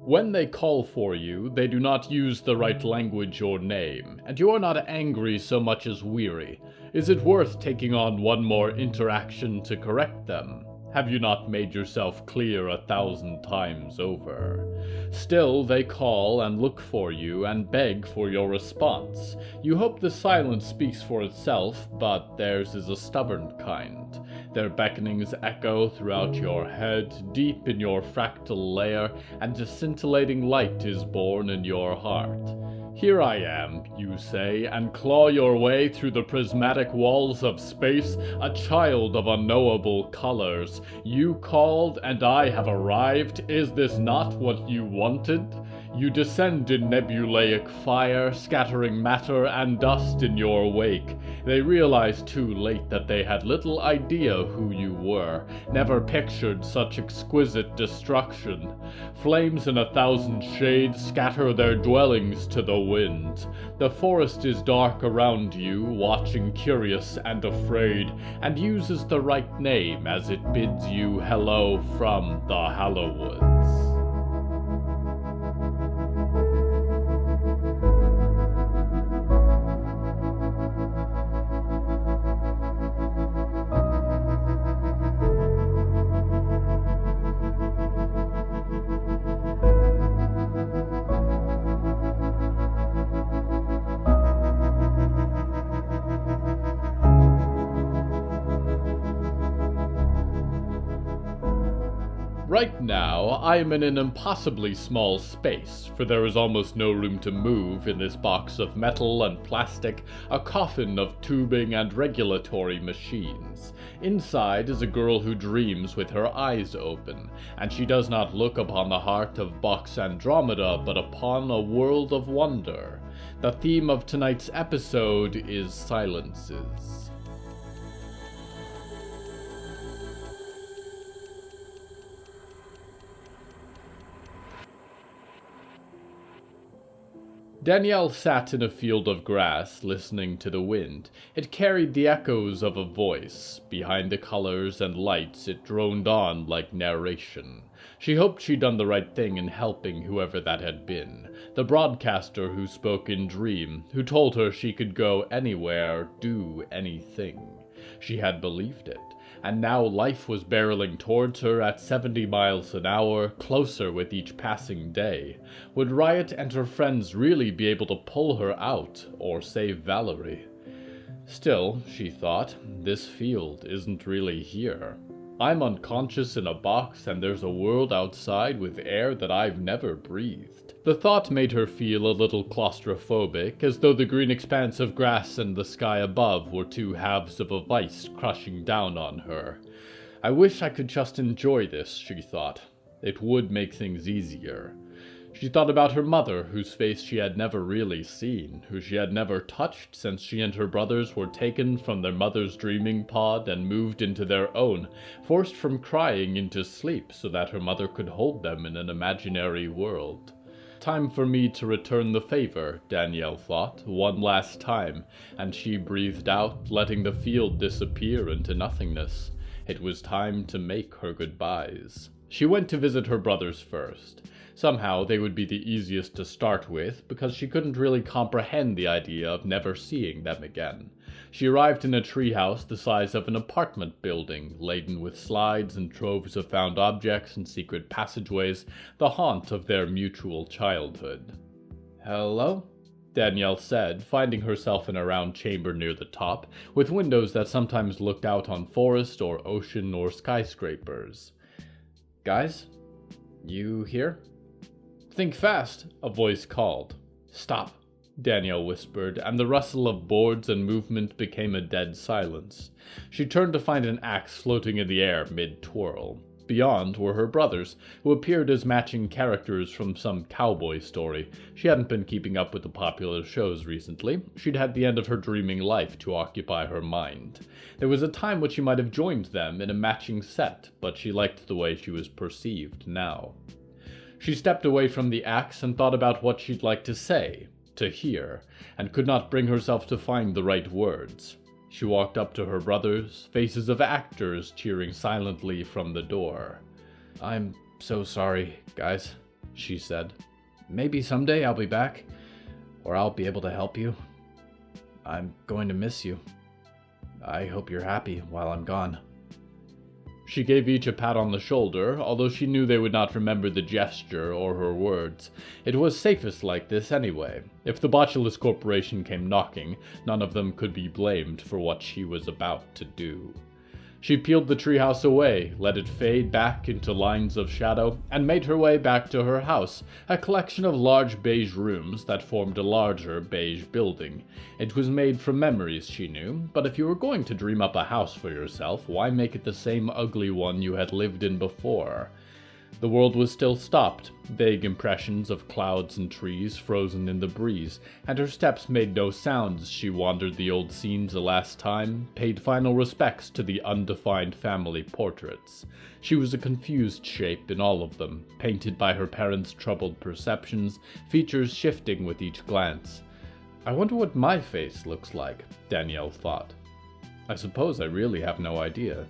When they call for you, they do not use the right language or name, and you are not angry so much as weary. Is it worth taking on one more interaction to correct them? Have you not made yourself clear 1,000 times over? Still, they call and look for you and beg for your response. You hope the silence speaks for itself, but theirs is a stubborn kind. Their beckonings echo throughout your head, deep in your fractal layer, and a scintillating light is born in your heart. Here I am, you say, and claw your way through the prismatic walls of space, a child of unknowable colors. You called, and I have arrived. Is this not what you wanted? You descend in nebulaic fire, scattering matter and dust in your wake. They realize too late that they had little idea who you were, never pictured such exquisite destruction. Flames in 1,000 shades scatter their dwellings to the wind. The forest is dark around you, watching curious and afraid, and uses the right name as it bids you hello from the Hallowoods. Right now, I am in an impossibly small space, for there is almost no room to move in this box of metal and plastic, a coffin of tubing and regulatory machines. Inside is a girl who dreams with her eyes open, and she does not look upon the heart of Box Andromeda, but upon a world of wonder. The theme of tonight's episode is silences. Danielle sat in a field of grass, listening to the wind. It carried the echoes of a voice. Behind the colors and lights, it droned on like narration. She hoped she'd done the right thing in helping whoever that had been. The broadcaster who spoke in dream, who told her she could go anywhere, do anything. She had believed it. And now life was barreling towards her at 70 miles an hour, closer with each passing day. Would Riot and her friends really be able to pull her out, or save Valerie? Still, she thought, this field isn't really here. I'm unconscious in a box, and there's a world outside with air that I've never breathed. The thought made her feel a little claustrophobic, as though the green expanse of grass and the sky above were two halves of a vice crushing down on her. I wish I could just enjoy this, she thought. It would make things easier. She thought about her mother, whose face she had never really seen, who she had never touched since she and her brothers were taken from their mother's dreaming pod and moved into their own, forced from crying into sleep so that her mother could hold them in an imaginary world. Time for me to return the favor, Danielle thought, one last time, and she breathed out, letting the field disappear into nothingness. It was time to make her goodbyes. She went to visit her brothers first. Somehow they would be the easiest to start with, because she couldn't really comprehend the idea of never seeing them again. She arrived in a treehouse the size of an apartment building, laden with slides and troves of found objects and secret passageways, the haunt of their mutual childhood. "Hello?" Danielle said, finding herself in a round chamber near the top, with windows that sometimes looked out on forest or ocean or skyscrapers. "Guys? You here?" "Think fast," a voice called. "Stop," Danielle whispered, and the rustle of boards and movement became a dead silence. She turned to find an axe floating in the air mid-twirl. Beyond were her brothers, who appeared as matching characters from some cowboy story. She hadn't been keeping up with the popular shows recently. She'd had the end of her dreaming life to occupy her mind. There was a time when she might have joined them in a matching set, but she liked the way she was perceived now. She stepped away from the axe and thought about what she'd like to say, to hear, and could not bring herself to find the right words. She walked up to her brothers, faces of actors cheering silently from the door. "I'm so sorry, guys," she said. "Maybe someday I'll be back, or I'll be able to help you. I'm going to miss you. I hope you're happy while I'm gone." She gave each a pat on the shoulder, although she knew they would not remember the gesture or her words. It was safest like this anyway. If the Botulus Corporation came knocking, none of them could be blamed for what she was about to do. She peeled the treehouse away, let it fade back into lines of shadow, and made her way back to her house, a collection of large beige rooms that formed a larger beige building. It was made from memories, she knew, but if you were going to dream up a house for yourself, why make it the same ugly one you had lived in before? The world was still stopped, vague impressions of clouds and trees frozen in the breeze, and her steps made no sound as she wandered the old scenes a last time, paid final respects to the undefined family portraits. She was a confused shape in all of them, painted by her parents' troubled perceptions, features shifting with each glance. I wonder what my face looks like, Danielle thought. I suppose I really have no idea.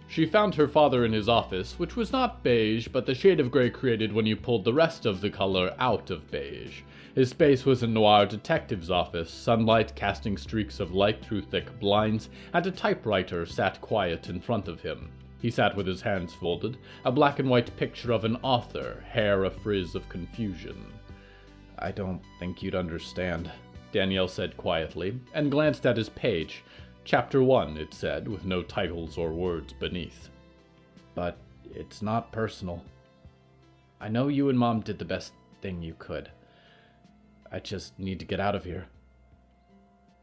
She found her father in his office, which was not beige, but the shade of gray created when you pulled the rest of the color out of beige. His space was a noir detective's office, sunlight casting streaks of light through thick blinds, and a typewriter sat quiet in front of him. He sat with his hands folded, a black and white picture of an author, hair a frizz of confusion. "I don't think you'd understand," Danielle said quietly, and glanced at his page. Chapter 1, it said, with no titles or words beneath. "But it's not personal. I know you and Mom did the best thing you could. I just need to get out of here."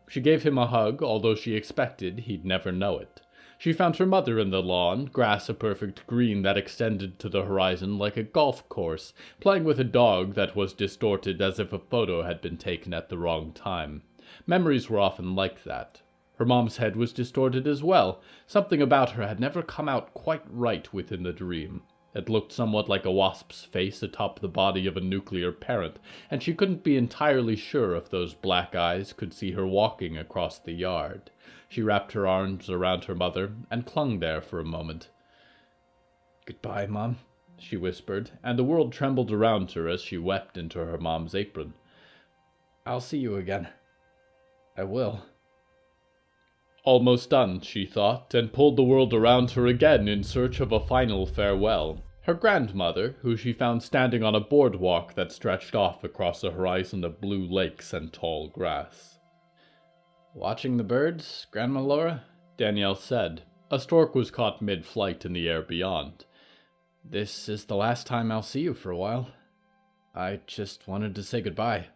She gave him a hug, although she expected he'd never know it. She found her mother in the lawn, grass a perfect green that extended to the horizon like a golf course, playing with a dog that was distorted as if a photo had been taken at the wrong time. Memories were often like that. Her mom's head was distorted as well. Something about her had never come out quite right within the dream. It looked somewhat like a wasp's face atop the body of a nuclear parent, and she couldn't be entirely sure if those black eyes could see her walking across the yard. She wrapped her arms around her mother and clung there for a moment. "Goodbye, Mom," she whispered, and the world trembled around her as she wept into her mom's apron. "I'll see you again. I will." Almost done, she thought, and pulled the world around her again in search of a final farewell. Her grandmother, who she found standing on a boardwalk that stretched off across a horizon of blue lakes and tall grass. "Watching the birds, Grandma Laura?" Danielle said. A stork was caught mid-flight in the air beyond. "This is the last time I'll see you for a while. I just wanted to say goodbye."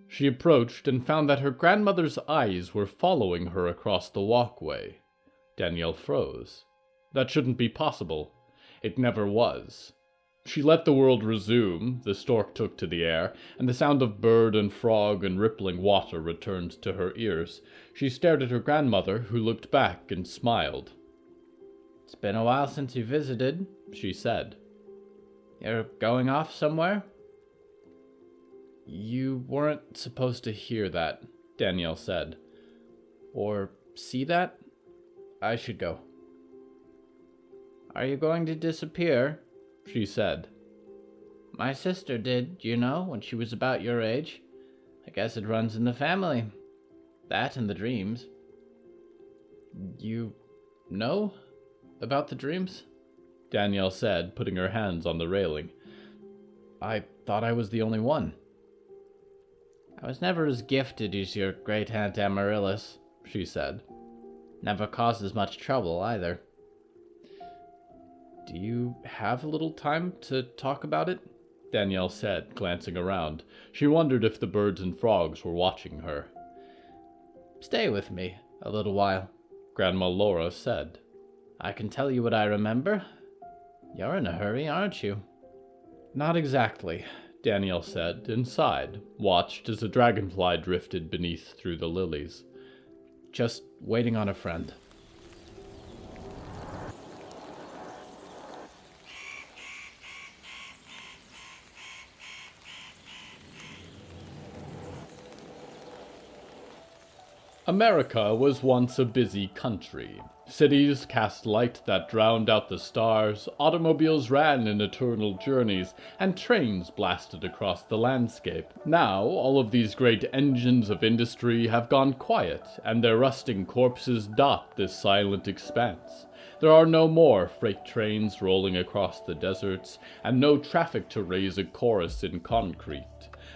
She approached and found that her grandmother's eyes were following her across the walkway. Danielle froze. That shouldn't be possible. It never was. She let the world resume, the stork took to the air, and the sound of bird and frog and rippling water returned to her ears. She stared at her grandmother, who looked back and smiled. "It's been a while since you visited," she said. "You're going off somewhere?" "You weren't supposed to hear that," Danielle said. "Or see that? I should go." "Are you going to disappear?" she said. "My sister did, you know, when she was about your age. I guess it runs in the family. That and the dreams." "You know about the dreams?" Danielle said, putting her hands on the railing. "I thought I was the only one." "I was never as gifted as your great-aunt Amaryllis," she said. "Never caused as much trouble, either." "Do you have a little time to talk about it?" Danielle said, glancing around. She wondered if the birds and frogs were watching her. "Stay with me a little while," Grandma Laura said. "I can tell you what I remember. You're in a hurry, aren't you?" "Not exactly," Danielle said, and sighed, watched as a dragonfly drifted beneath through the lilies. "Just waiting on a friend." America was once a busy country. Cities cast light that drowned out the stars, automobiles ran in eternal journeys, and trains blasted across the landscape. Now, all of these great engines of industry have gone quiet, and their rusting corpses dot this silent expanse. There are no more freight trains rolling across the deserts, and no traffic to raise a chorus in concrete.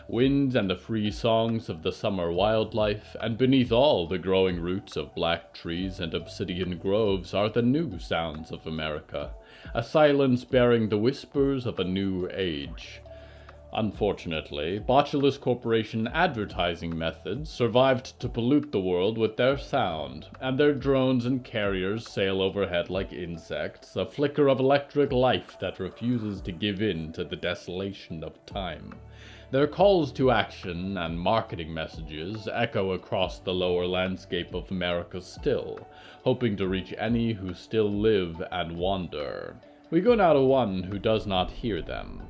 Wind and the free songs of the summer wildlife, and beneath all the growing roots of black trees and obsidian groves are the new sounds of America, a silence bearing the whispers of a new age. Unfortunately, Botulus Corporation advertising methods survived to pollute the world with their sound, and their drones and carriers sail overhead like insects, a flicker of electric life that refuses to give in to the desolation of time. Their calls to action and marketing messages echo across the lower landscape of America still, hoping to reach any who still live and wander. We go now to one who does not hear them.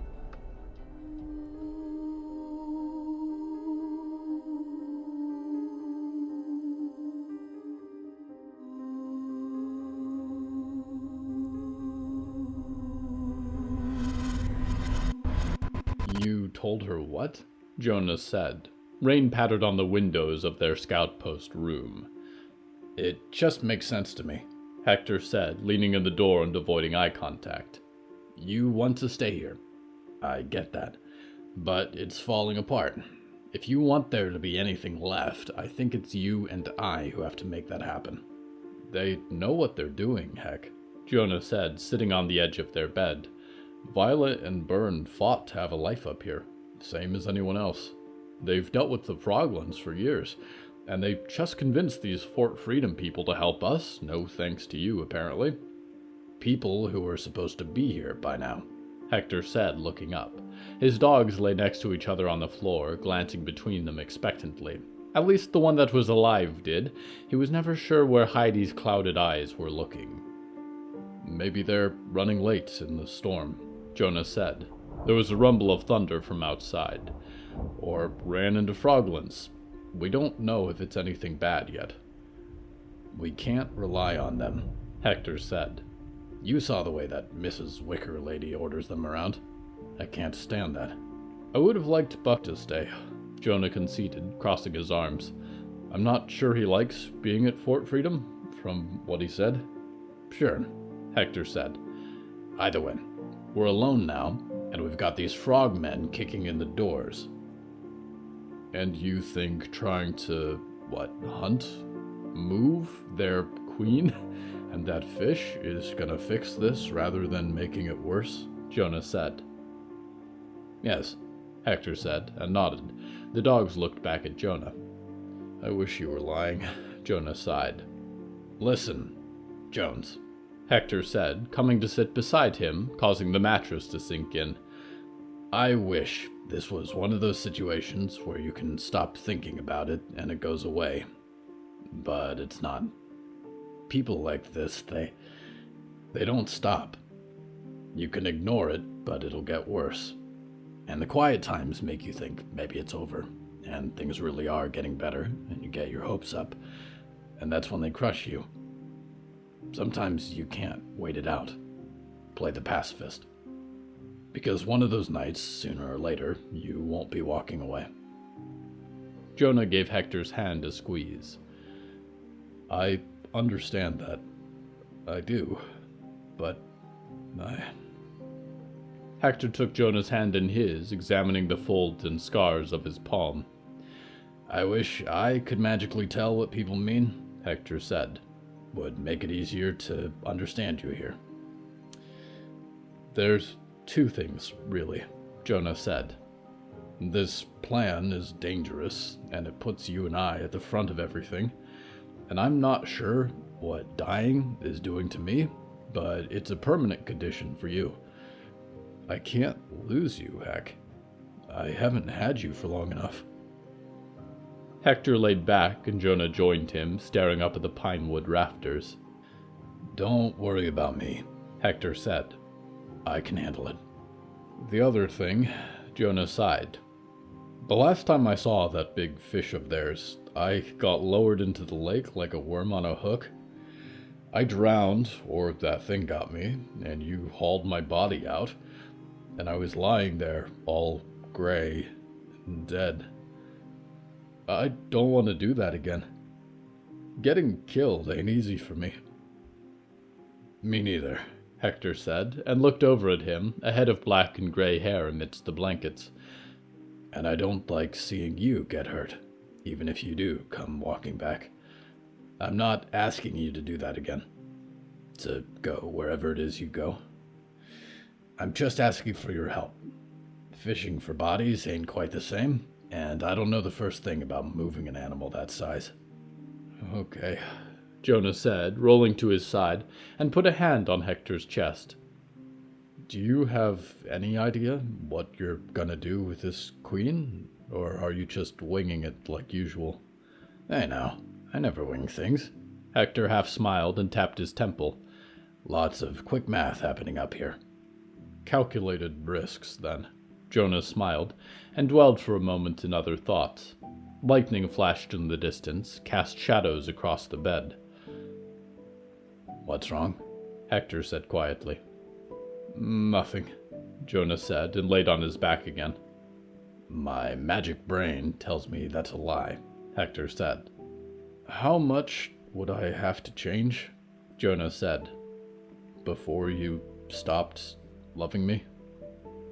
You told her what? Jonah said. Rain pattered on the windows of their scout post room. It just makes sense to me, Hector said, leaning in the door and avoiding eye contact. You want to stay here. I get that. But it's falling apart. If you want there to be anything left, I think it's you and I who have to make that happen. They know what they're doing, Heck, Jonah said, sitting on the edge of their bed. Violet and Byrne fought to have a life up here, same as anyone else. They've dealt with the Froglands for years, and they just convinced these Fort Freedom people to help us, no thanks to you, apparently. People who were supposed to be here by now, Hector said, looking up. His dogs lay next to each other on the floor, glancing between them expectantly. At least the one that was alive did. He was never sure where Heidi's clouded eyes were looking. Maybe they're running late in the storm, Jonah said. There was a rumble of thunder from outside. Or ran into Froglands. We don't know if it's anything bad yet. We can't rely on them, Hector said. You saw the way that Mrs. Wicker lady orders them around. I can't stand that. I would have liked Buck to stay, Jonah conceded, crossing his arms. I'm not sure he likes being at Fort Freedom, from what he said. Sure, Hector said. Either way, we're alone now, and we've got these frogmen kicking in the doors. And you think trying to, hunt? Move their queen? And that fish is gonna fix this rather than making it worse? Jonah said. Yes, Hector said, and nodded. The dogs looked back at Jonah. I wish you were lying, Jonah sighed. Listen, Jones, Hector said, coming to sit beside him, causing the mattress to sink in. I wish this was one of those situations where you can stop thinking about it and it goes away. But it's not. People like this, they don't stop. You can ignore it, but it'll get worse. And the quiet times make you think maybe it's over, and things really are getting better, and you get your hopes up, and that's when they crush you. Sometimes you can't wait it out. Play the pacifist. Because one of those nights, sooner or later, you won't be walking away. Jonah gave Hector's hand a squeeze. I understand that. I do. But Hector took Jonah's hand in his, examining the folds and scars of his palm. I wish I could magically tell what people mean, Hector said. Would make it easier to understand you here. There's two things, really, Jonah said. This plan is dangerous, and it puts you and I at the front of everything. And I'm not sure what dying is doing to me, but it's a permanent condition for you. I can't lose you, Heck. I haven't had you for long enough. Hector laid back, and Jonah joined him, staring up at the pinewood rafters. Don't worry about me, Hector said. I can handle it. The other thing, Jonah sighed. The last time I saw that big fish of theirs, I got lowered into the lake like a worm on a hook. I drowned, or that thing got me, and you hauled my body out, and I was lying there, all gray and dead. I don't want to do that again. Getting killed ain't easy for me." "Me neither," Hector said, and looked over at him, a head of black and gray hair amidst the blankets. "And I don't like seeing you get hurt, even if you do come walking back. I'm not asking you to do that again, to go wherever it is you go. I'm just asking for your help. Fishing for bodies ain't quite the same, and I don't know the first thing about moving an animal that size." "Okay," Jonah said, rolling to his side, and put a hand on Hector's chest. "Do you have any idea what you're gonna do with this queen, or are you just winging it like usual?" "Hey now, I never wing things." Hector half smiled and tapped his temple. "Lots of quick math happening up here." "Calculated risks, then." Jonah smiled, and dwelled for a moment in other thoughts. Lightning flashed in the distance, cast shadows across the bed. "What's wrong?" Hector said quietly. "Nothing," Jonah said, and laid on his back again. "My magic brain tells me that's a lie," Hector said. "How much would I have to change?" Jonah said. "Before you stopped loving me?"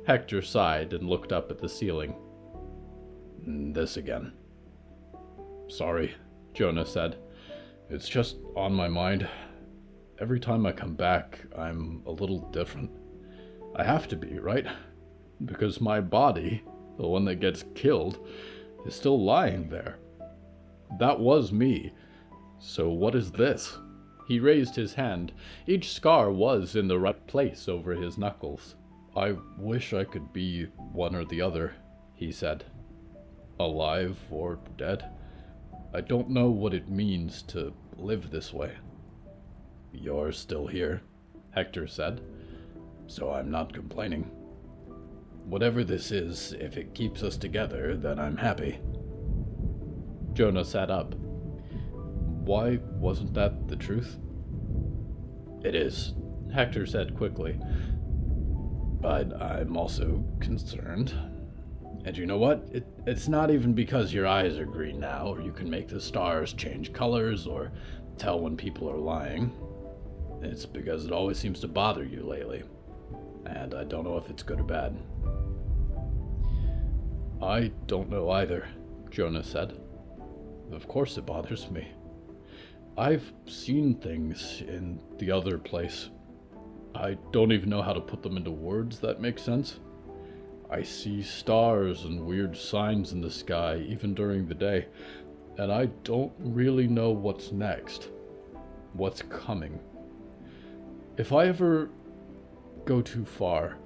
Hector sighed and looked up at the ceiling. "This again." "Sorry," Jonah said. "It's just on my mind. Every time I come back, I'm a little different. I have to be, right? Because my body, the one that gets killed, is still lying there. That was me. So what is this?" He raised his hand. Each scar was in the right place over his knuckles. "I wish I could be one or the other," he said. "Alive or dead. I don't know what it means to live this way." "You're still here," Hector said, "so I'm not complaining. Whatever this is, if it keeps us together, then I'm happy." Jonah sat up. "Why wasn't that the truth?" "It is," Hector said quickly. "But I'm also concerned. And you know what? It's not even because your eyes are green now, or you can make the stars change colors, or tell when people are lying. It's because it always seems to bother you lately. And I don't know if it's good or bad." "I don't know either," Jonah said. "Of course it bothers me. I've seen things in the other place. I don't even know how to put them into words that make sense. I see stars and weird signs in the sky, even during the day, and I don't really know what's next, what's coming. If I ever go too far,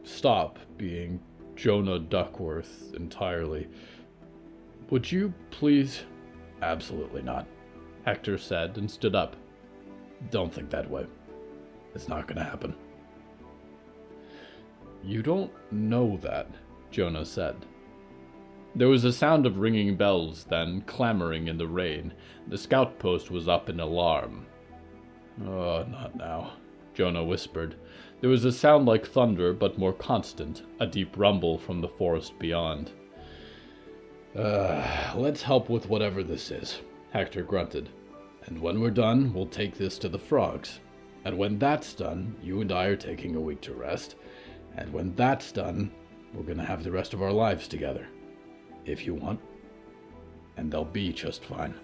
stop being Jonah Duckworth entirely, would you please?" "Absolutely not," Hector said and stood up. "Don't think that way. It's not gonna happen." "You don't know that," Jonah said. There was a sound of ringing bells, then clamoring in the rain. The scout post was up in alarm. "Oh, not now," Jonah whispered. There was a sound like thunder, but more constant, a deep rumble from the forest beyond. Let's help with whatever this is," Hector grunted. "And when we're done, we'll take this to the frogs. And when that's done, you and I are taking a week to rest. And when that's done, we're gonna have the rest of our lives together. If you want. And they'll be just fine."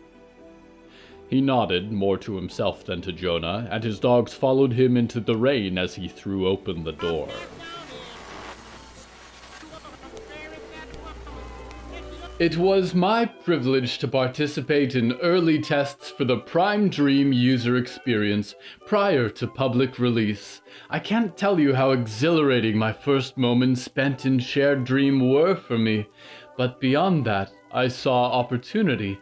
He nodded, more to himself than to Jonah, and his dogs followed him into the rain as he threw open the door. It was my privilege to participate in early tests for the Prime Dream user experience prior to public release. I can't tell you how exhilarating my first moments spent in Shared Dream were for me, but beyond that, I saw opportunity.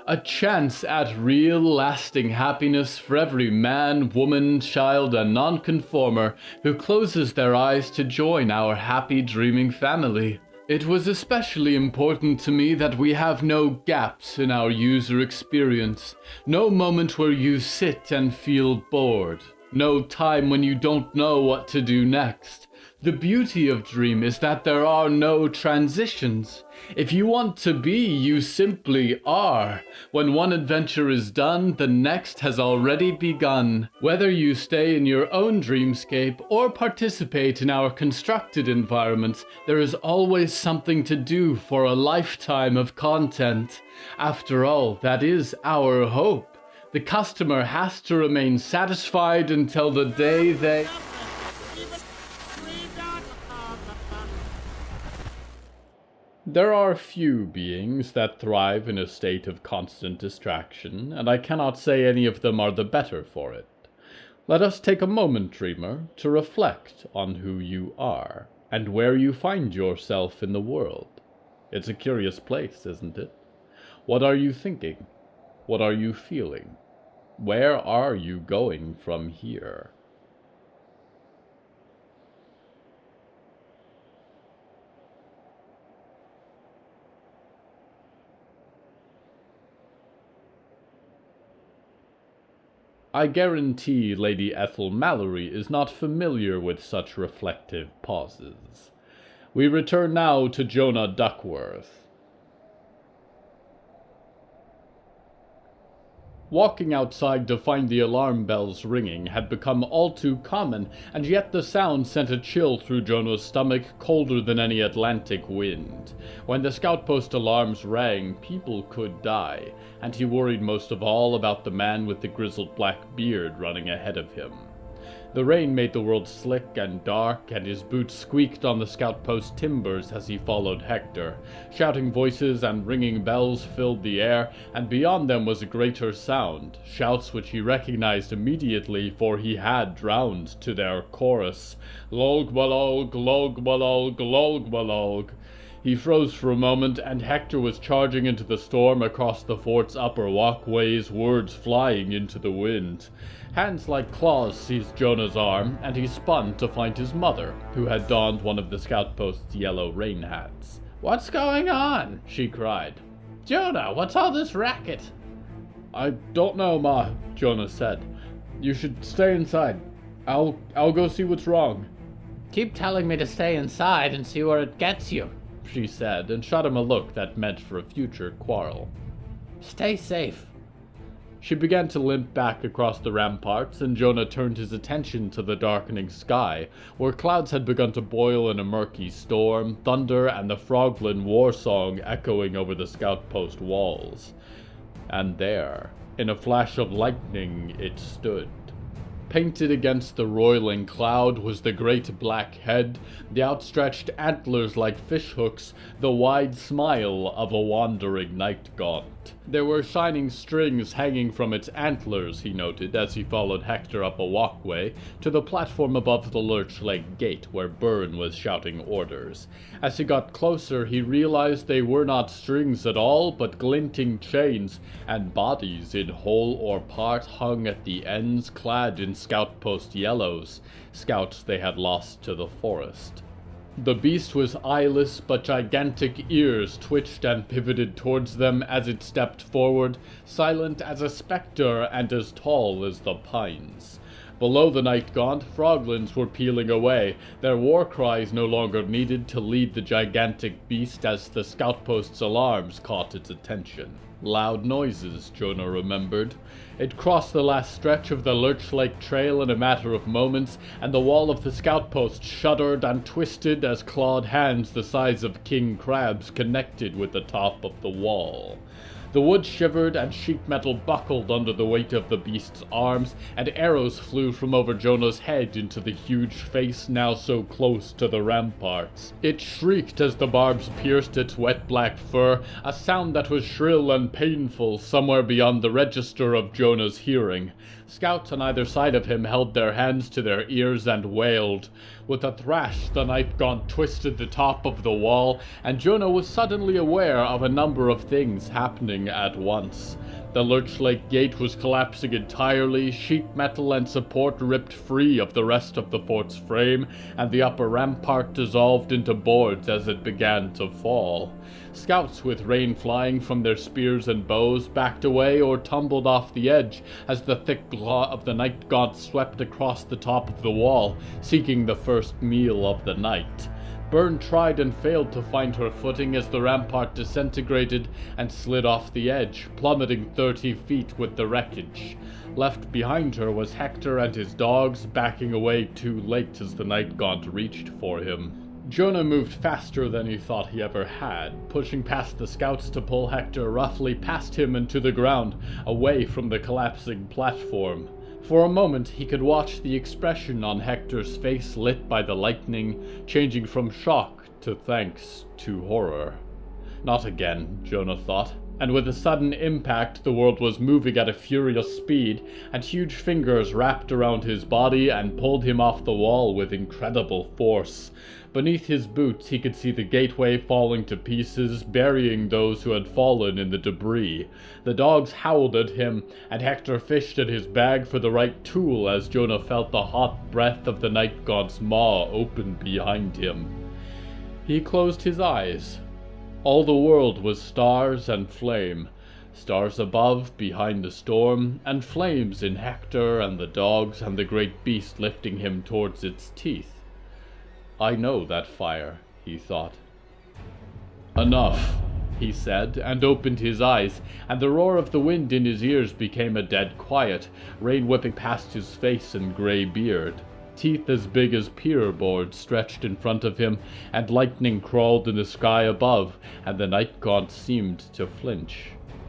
A chance at real, lasting happiness for every man, woman, child, and nonconformer who closes their eyes to join our happy dreaming family. It was especially important to me that we have no gaps in our user experience, no moment where you sit and feel bored, no time when you don't know what to do next. The beauty of Dream is that there are no transitions. If you want to be, you simply are. When one adventure is done, the next has already begun. Whether you stay in your own dreamscape or participate in our constructed environments, there is always something to do for a lifetime of content. After all, that is our hope. The customer has to remain satisfied until the day they... There are few beings that thrive in a state of constant distraction, and I cannot say any of them are the better for it. Let us take a moment, dreamer, to reflect on who you are, and where you find yourself in the world. It's a curious place, isn't it? What are you thinking? What are you feeling? Where are you going from here? I guarantee Lady Ethel Mallory is not familiar with such reflective pauses. We return now to Jonah Duckworth. Walking outside to find the alarm bells ringing had become all too common, and yet the sound sent a chill through Jonah's stomach colder than any Atlantic wind. When the scout post alarms rang, people could die, and he worried most of all about the man with the grizzled black beard running ahead of him. The rain made the world slick and dark, and his boots squeaked on the scout post timbers as he followed Hector. Shouting voices and ringing bells filled the air, and beyond them was a greater sound, shouts which he recognized immediately, for he had drowned to their chorus. Log-balog, log-balog, log-balog. He froze for a moment, and Hector was charging into the storm across the fort's upper walkways, words flying into the wind. Hands like claws seized Jonah's arm, and he spun to find his mother, who had donned one of the scout post's yellow rain hats. "What's going on?" she cried. "Jonah, what's all this racket?" "I don't know, Ma," Jonah said. "You should stay inside. I'll go see what's wrong." "Keep telling me to stay inside and see where it gets you," she said, and shot him a look that meant for a future quarrel. "Stay safe." She began to limp back across the ramparts, and Jonah turned his attention to the darkening sky, where clouds had begun to boil in a murky storm, thunder and the Froglin war song echoing over the scout post walls. And there, in a flash of lightning, it stood. Painted against the roiling cloud was the great black head, the outstretched antlers like fishhooks, the wide smile of a wandering night gaunt. There were shining strings hanging from its antlers, he noted, as he followed Hector up a walkway to the platform above the Lurch Lake gate where Byrne was shouting orders. As he got closer, he realized they were not strings at all, but glinting chains, and bodies in whole or part hung at the ends, clad in scout post yellows, scouts they had lost to the forest. The beast was eyeless, but gigantic ears twitched and pivoted towards them as it stepped forward, silent as a spectre and as tall as the pines. Below the night gaunt, froglins were peeling away, their war cries no longer needed to lead the gigantic beast as the scout post's alarms caught its attention. Loud noises, Jonah remembered. It crossed the last stretch of the Lurch Lake Trail in a matter of moments, and the wall of the scout post shuddered and twisted as clawed hands the size of king crabs connected with the top of the wall. The wood shivered and sheet metal buckled under the weight of the beast's arms, and arrows flew from over Jonah's head into the huge face now so close to the ramparts. It shrieked as the barbs pierced its wet black fur, a sound that was shrill and painful somewhere beyond the register of Jonah's hearing. Scouts on either side of him held their hands to their ears and wailed. With a thrash, the night gaunt twisted the top of the wall, and Jonah was suddenly aware of a number of things happening crumbling at once. The Lurch Lake gate was collapsing entirely, sheet metal and support ripped free of the rest of the fort's frame, and the upper rampart dissolved into boards as it began to fall. Scouts with rain flying from their spears and bows backed away or tumbled off the edge as the thick claw of the night god swept across the top of the wall, seeking the first meal of the night. Byrne tried and failed to find her footing as the rampart disintegrated and slid off the edge, plummeting 30 feet with the wreckage. Left behind her was Hector and his dogs, backing away too late as the night gaunt reached for him. Jonah moved faster than he thought he ever had, pushing past the scouts to pull Hector roughly past him and to the ground, away from the collapsing platform. For a moment, he could watch the expression on Hector's face lit by the lightning, changing from shock to thanks to horror. Not again, Jonah thought, and with a sudden impact, the world was moving at a furious speed, and huge fingers wrapped around his body and pulled him off the wall with incredible force. Beneath his boots, he could see the gateway falling to pieces, burying those who had fallen in the debris. The dogs howled at him, and Hector fished at his bag for the right tool as Jonah felt the hot breath of the night god's maw open behind him. He closed his eyes. All the world was stars and flame. Stars above, behind the storm, and flames in Hector and the dogs and the great beast lifting him towards its teeth. I know that fire, he thought. Enough, he said, and opened his eyes, and the roar of the wind in his ears became a dead quiet, rain whipping past his face and gray beard. Teeth as big as pier boards stretched in front of him, and lightning crawled in the sky above, and the night gaunt seemed to flinch.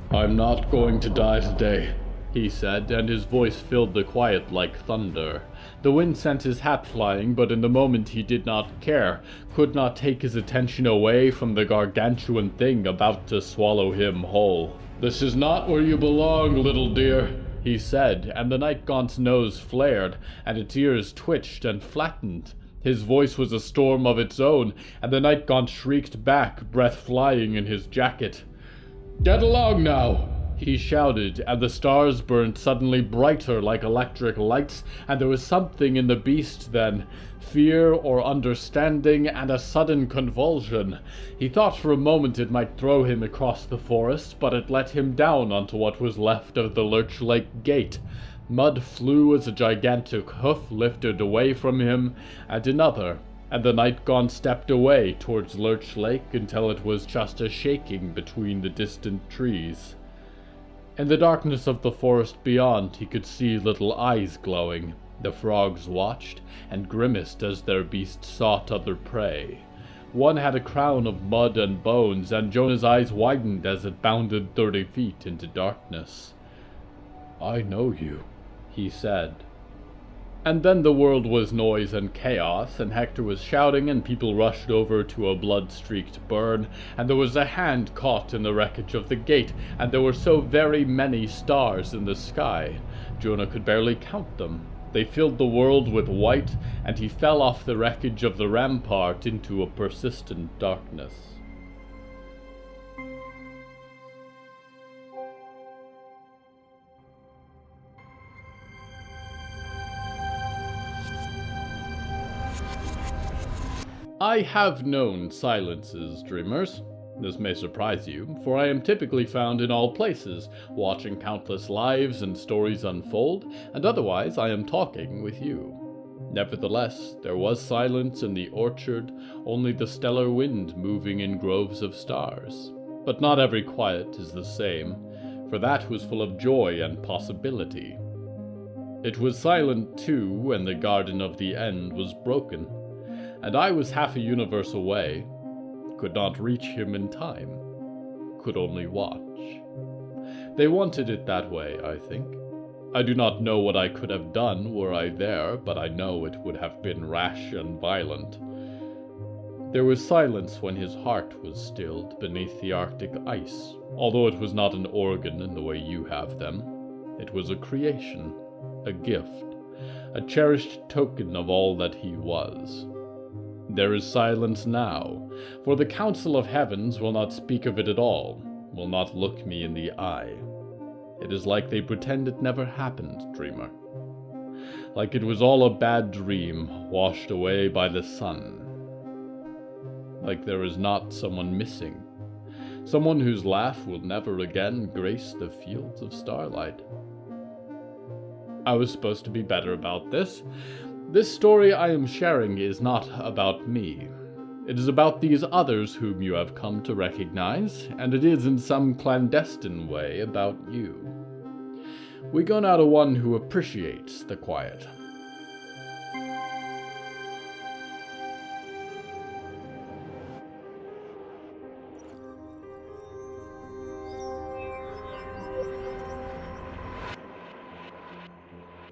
I'm not going to die today, he said, and his voice filled the quiet like thunder. The wind sent his hat flying, but in the moment he did not care, could not take his attention away from the gargantuan thing about to swallow him whole. This is not where you belong, little dear, he said, and the night gaunt's nose flared, and its ears twitched and flattened. His voice was a storm of its own, and the night gaunt shrieked back, breath flying in his jacket. Get along now, he shouted, and the stars burned suddenly brighter like electric lights, and there was something in the beast then, fear or understanding, and a sudden convulsion. He thought for a moment it might throw him across the forest, but it let him down onto what was left of the Lurch Lake gate. Mud flew as a gigantic hoof lifted away from him, and another, and the night gaunt stepped away towards Lurch Lake until it was just a shaking between the distant trees. In the darkness of the forest beyond, he could see little eyes glowing. The frogs watched and grimaced as their beast sought other prey. One had a crown of mud and bones, and Jonah's eyes widened as it bounded 30 feet into darkness. I know you, he said. And then the world was noise and chaos, and Hector was shouting, and people rushed over to a blood-streaked burn, and there was a hand caught in the wreckage of the gate, and there were so very many stars in the sky. Jonah could barely count them. They filled the world with white, and he fell off the wreckage of the rampart into a persistent darkness. I have known silences, dreamers. This may surprise you, for I am typically found in all places, watching countless lives and stories unfold, and otherwise I am talking with you. Nevertheless, there was silence in the orchard, only the stellar wind moving in groves of stars. But not every quiet is the same, for that was full of joy and possibility. It was silent, too, when the Garden of the End was broken, and I was half a universe away, could not reach him in time, could only watch. They wanted it that way, I think. I do not know what I could have done were I there, but I know it would have been rash and violent. There was silence when his heart was stilled beneath the Arctic ice, although it was not an organ in the way you have them. It was a creation, a gift, a cherished token of all that he was. There is silence now, for the Council of Heavens will not speak of it at all. will not look me in the eye. It is like they pretend it never happened, dreamer. Like it was all a bad dream, washed away by the sun. Like there is not someone missing. Someone whose laugh will never again grace the fields of starlight. I was supposed to be better about this. This story I am sharing is not about me. It is about these others whom you have come to recognize, and it is in some clandestine way about you. We go now to one who appreciates the quiet.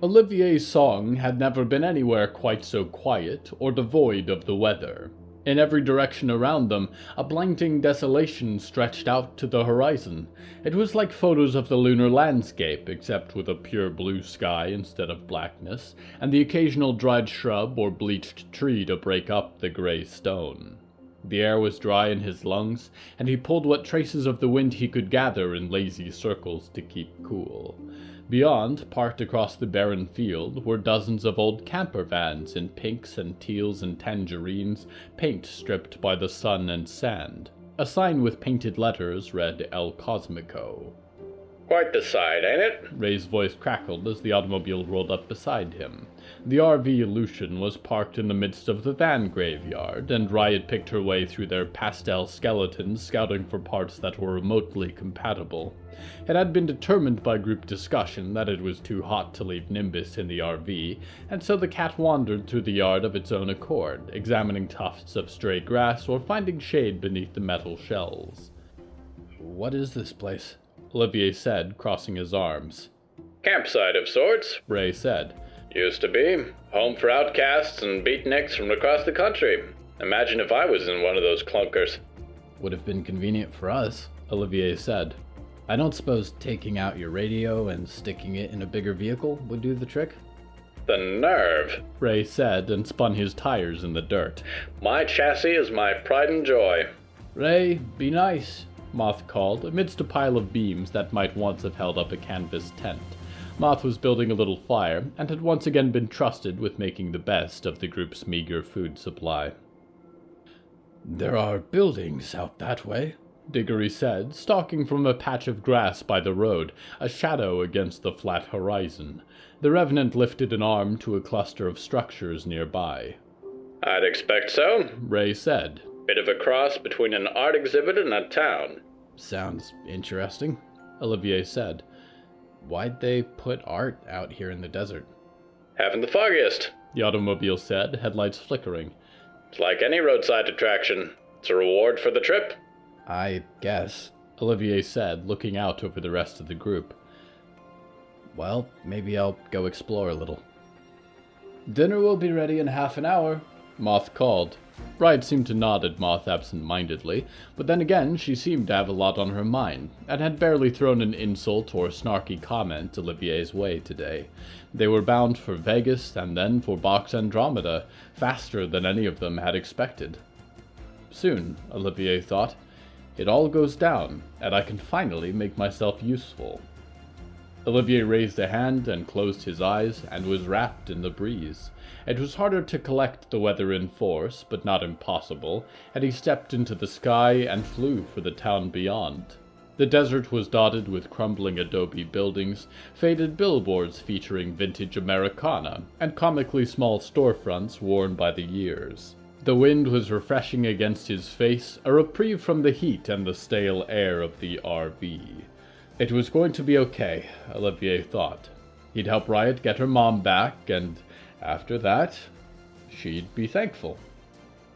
Olivier's song had never been anywhere quite so quiet or devoid of the weather. In every direction around them, a blinding desolation stretched out to the horizon. It was like photos of the lunar landscape, except with a pure blue sky instead of blackness, and the occasional dried shrub or bleached tree to break up the gray stone. The air was dry in his lungs, and he pulled what traces of the wind he could gather in lazy circles to keep cool. Beyond, parked across the barren field, were dozens of old camper vans in pinks and teals and tangerines, paint stripped by the sun and sand. A sign with painted letters read El Cosmico. Quite the sight, ain't it? Ray's voice crackled as the automobile rolled up beside him. The RV Aleutian was parked in the midst of the van graveyard, and Ray had picked her way through their pastel skeletons, scouting for parts that were remotely compatible. It had been determined by group discussion that it was too hot to leave Nimbus in the RV, and so the cat wandered through the yard of its own accord, examining tufts of stray grass or finding shade beneath the metal shells. "What is this place?" Olivier said, crossing his arms. Campsite of sorts, Ray said. Used to be. Home for outcasts and beatniks from across the country. Imagine if I was in one of those clunkers. Would have been convenient for us, Olivier said. I don't suppose taking out your radio and sticking it in a bigger vehicle would do the trick? The nerve, Ray said, and spun his tires in the dirt. My chassis is my pride and joy. Ray, be nice, Moth called, amidst a pile of beams that might once have held up a canvas tent. Moth was building a little fire, and had once again been trusted with making the best of the group's meager food supply. There are buildings out that way, Diggory said, stalking from a patch of grass by the road, a shadow against the flat horizon. The Revenant lifted an arm to a cluster of structures nearby. I'd expect so, Ray said. Bit of a cross between an art exhibit and a town. Sounds interesting, Olivier said. Why'd they put art out here in the desert? Haven't the foggiest, the automobile said, headlights flickering. It's like any roadside attraction. It's a reward for the trip. I guess, Olivier said, looking out over the rest of the group. Well, maybe I'll go explore a little. Dinner will be ready in half an hour, Moth called. Bride seemed to nod at Moth absent-mindedly, but then again she seemed to have a lot on her mind, and had barely thrown an insult or snarky comment Olivier's way today. They were bound for Vegas and then for Box Andromeda, faster than any of them had expected. Soon, Olivier thought, it all goes down, and I can finally make myself useful. Olivier raised a hand and closed his eyes, and was wrapped in the breeze. It was harder to collect the weather in force, but not impossible, and he stepped into the sky and flew for the town beyond. The desert was dotted with crumbling adobe buildings, faded billboards featuring vintage Americana, and comically small storefronts worn by the years. The wind was refreshing against his face, a reprieve from the heat and the stale air of the RV. It was going to be okay, Olivier thought. He'd help Riot get her mom back, and after that, she'd be thankful.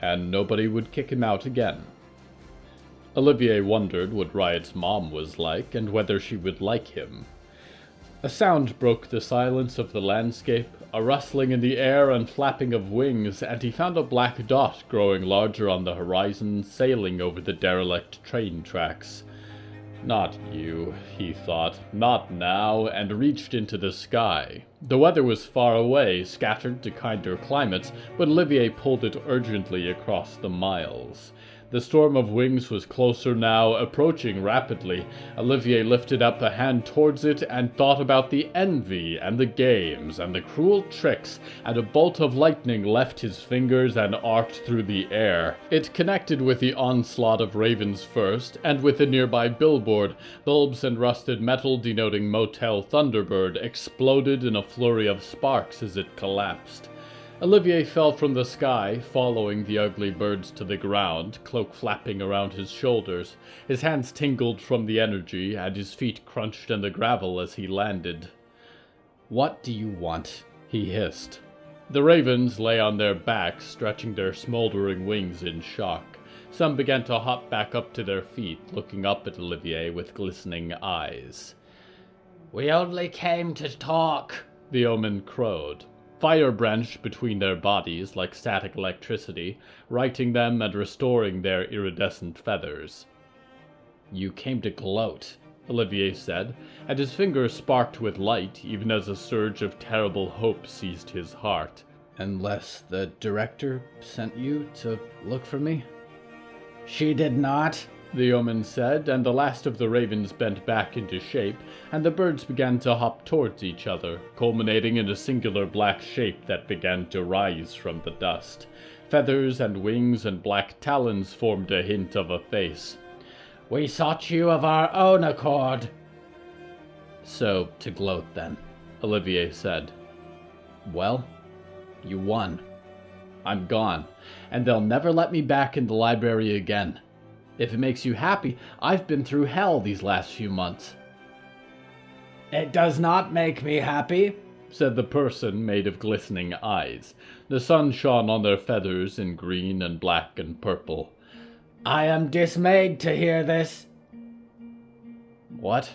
And nobody would kick him out again. Olivier wondered what Riot's mom was like, and whether she would like him. A sound broke the silence of the landscape, a rustling in the air and flapping of wings, and he found a black dot growing larger on the horizon, sailing over the derelict train tracks. Not you, he thought, not now, and reached into the sky. The weather was far away, scattered to kinder climates, but Olivier pulled it urgently across the miles. The storm of wings was closer now, approaching rapidly. Olivier lifted up a hand towards it and thought about the envy and the games and the cruel tricks, and a bolt of lightning left his fingers and arced through the air. It connected with the onslaught of ravens first, and with a nearby billboard. Bulbs and rusted metal denoting Motel Thunderbird exploded in a flurry of sparks as it collapsed. Olivier fell from the sky, following the ugly birds to the ground, cloak flapping around his shoulders. His hands tingled from the energy, and his feet crunched in the gravel as he landed. "What do you want?" he hissed. The ravens lay on their backs, stretching their smoldering wings in shock. Some began to hop back up to their feet, looking up at Olivier with glistening eyes. "We only came to talk," the omen crowed. Fire branched between their bodies like static electricity, righting them and restoring their iridescent feathers. "You came to gloat," Olivier said, and his fingers sparked with light even as a surge of terrible hope seized his heart. "Unless the director sent you to look for me?" "She did not," the omen said, and the last of the ravens bent back into shape, and the birds began to hop towards each other, culminating in a singular black shape that began to rise from the dust. Feathers and wings and black talons formed a hint of a face. "We sought you of our own accord." "So, to gloat then," Olivier said. "Well, you won. I'm gone, and they'll never let me back in the library again. If it makes you happy, I've been through hell these last few months." "It does not make me happy," said the person made of glistening eyes. The sun shone on their feathers in green and black and purple. "I am dismayed to hear this." "What?"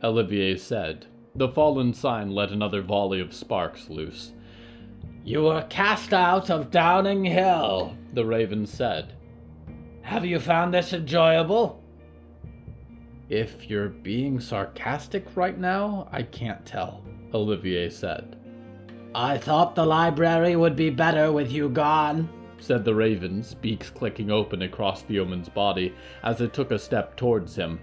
Olivier said. The fallen sign let another volley of sparks loose. "You were cast out of Downing Hill," the raven said. "Have you found this enjoyable?" "If you're being sarcastic right now, I can't tell," Olivier said. "I thought the library would be better with you gone," said the raven's beaks clicking open across the omen's body as it took a step towards him.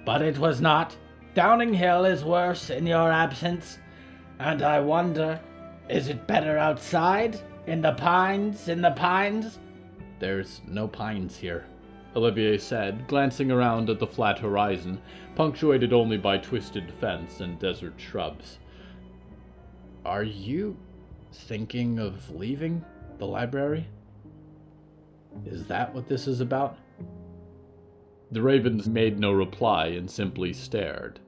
"But it was not. Downing Hill is worse in your absence, and I wonder, is it better outside? In the pines? "There's no pines here," Olivier said, glancing around at the flat horizon, punctuated only by twisted fence and desert shrubs. "Are you thinking of leaving the library? Is that what this is about?" The ravens made no reply and simply stared.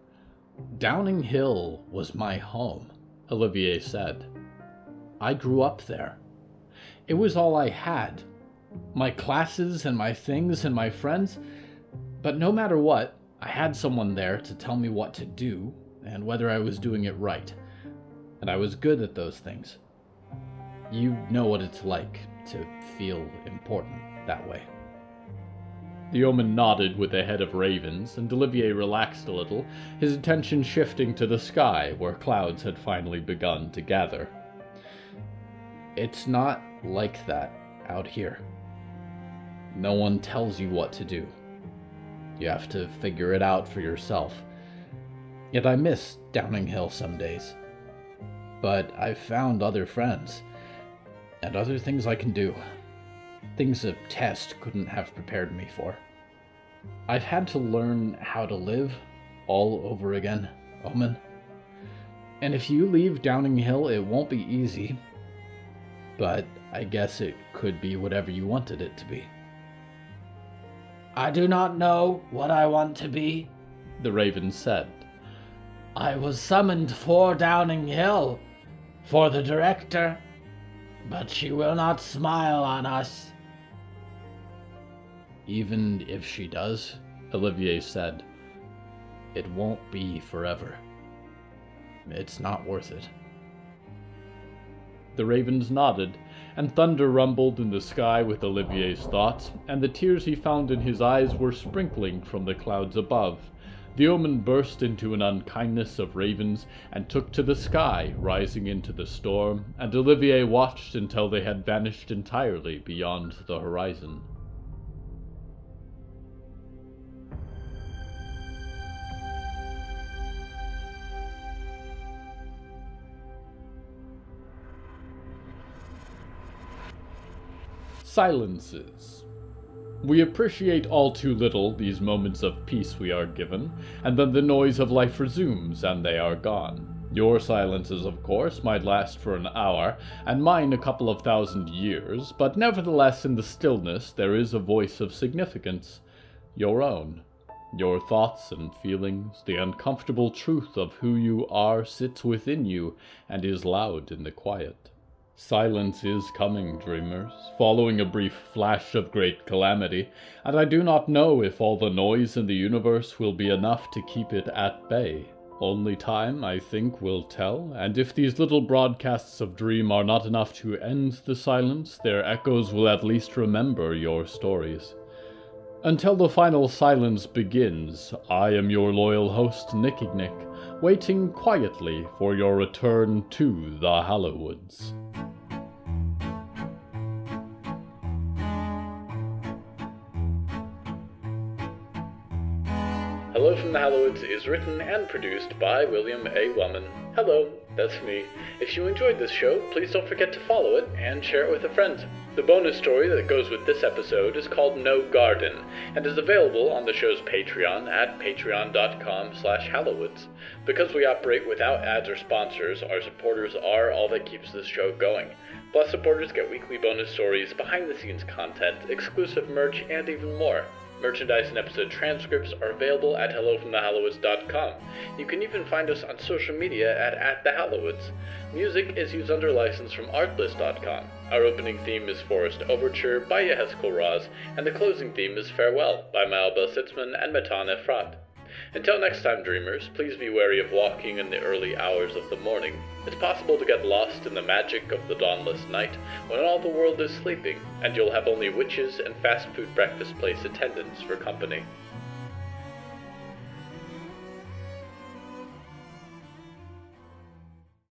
"Downing Hill was my home," Olivier said. "I grew up there. It was all I had. My classes and my things and my friends. But no matter what, I had someone there to tell me what to do and whether I was doing it right. And I was good at those things. You know what it's like to feel important that way." The omen nodded with a head of ravens, and Olivier relaxed a little, his attention shifting to the sky where clouds had finally begun to gather. "It's not like that out here. No one tells you what to do. You have to figure it out for yourself. Yet I miss Downing Hill some days. But I've found other friends, and other things I can do. Things a test couldn't have prepared me for. I've had to learn how to live all over again, Omen. And if you leave Downing Hill, it won't be easy. But I guess it could be whatever you wanted it to be." "I do not know what I want to be," the raven said. "I was summoned for Downing Hill, for the director, but she will not smile on us." "Even if she does," Olivier said, "it won't be forever. It's not worth it." The ravens nodded, and thunder rumbled in the sky with Olivier's thoughts, and the tears he found in his eyes were sprinkling from the clouds above. The omen burst into an unkindness of ravens and took to the sky, rising into the storm, and Olivier watched until they had vanished entirely beyond the horizon. Silences. We appreciate all too little these moments of peace we are given, and then the noise of life resumes, and they are gone. Your silences, of course, might last for an hour, and mine a couple of thousand years, but nevertheless in the stillness there is a voice of significance. Your own. Your thoughts and feelings, the uncomfortable truth of who you are sits within you, and is loud in the quiet. Silence is coming, dreamers, following a brief flash of great calamity, and I do not know if all the noise in the universe will be enough to keep it at bay. Only time, I think, will tell, and if these little broadcasts of dream are not enough to end the silence, their echoes will at least remember your stories. Until the final silence begins, I am your loyal host, Nickignick, waiting quietly for your return to the Hallowoods. Hello from the Hallowoods is written and produced by William A. Wellman. Hello, that's me. If you enjoyed this show, please don't forget to follow it and share it with a friend. The bonus story that goes with this episode is called No Garden, and is available on the show's Patreon at patreon.com/Hallowoods. Because we operate without ads or sponsors, our supporters are all that keeps this show going. Plus, supporters get weekly bonus stories, behind-the-scenes content, exclusive merch, and even more. Merchandise and episode transcripts are available at hellofromthehallowoods.com. You can even find us on social media at the Hallowoods. Music is used under license from artlist.com. Our opening theme is Forest Overture by Yehezkel Raz, and the closing theme is Farewell by Belsitzman and Matan Ephrat. Until next time, dreamers, please be wary of walking in the early hours of the morning. It's possible to get lost in the magic of the dawnless night when all the world is sleeping, and you'll have only witches and fast food breakfast place attendants for company.